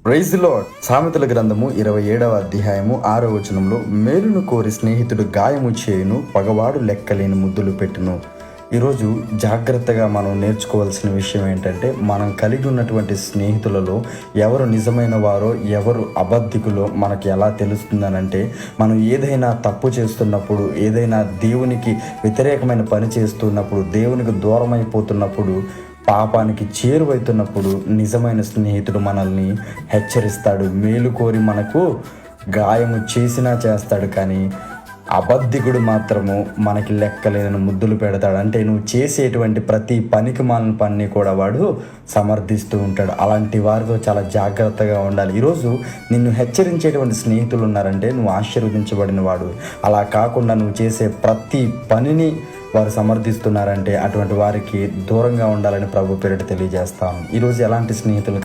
Praise the lord. సామెతల గ్రంథము 27వ అధ్యాయము 6వ వచనంలో, మేలును కోరి స్నేహితుడు గాయము చేయును, పగవాడు లెక్కలేని ముద్దులు పెట్టును. ఈరోజు జాగ్రత్తగా మనం నేర్చుకోవాల్సిన విషయం ఏంటంటే, మనం కలిగి ఉన్నటువంటి స్నేహితులలో ఎవరు నిజమైన వారో ఎవరు అబద్ధికులో మనకి ఎలా తెలుస్తుందనంటే, మనం ఏదైనా తప్పు చేస్తున్నప్పుడు, ఏదైనా దేవునికి వ్యతిరేకమైన పని చేస్తున్నప్పుడు, దేవునికి దూరం అయిపోతున్నప్పుడు, పాపానికి చేరువైతున్నప్పుడు నిజమైన స్నేహితుడు మనల్ని హెచ్చరిస్తాడు. మేలు కోరి మనకు గాయము చేసినా చేస్తాడు, కానీ అబద్ధికుడు మాత్రము మనకి లెక్కలేని ముద్దులు పెడతాడు. అంటే నువ్వు చేసేటువంటి ప్రతి పనికి మాలిన పని కూడా వాడు సమర్థిస్తూ ఉంటాడు. అలాంటి వారితో చాలా జాగ్రత్తగా ఉండాలి. ఈరోజు నిన్ను హెచ్చరించేటువంటి స్నేహితులు ఉన్నారంటే నువ్వు ఆశీర్వదించబడిన వాడు. అలా కాకుండా నువ్వు చేసే ప్రతి పనిని వారు సమర్థిస్తున్నారంటే అటువంటి వారికి దూరంగా ఉండాలని ప్రభు పేరిట తెలియజేస్తాను. ఈరోజు ఎలాంటి స్నేహితులు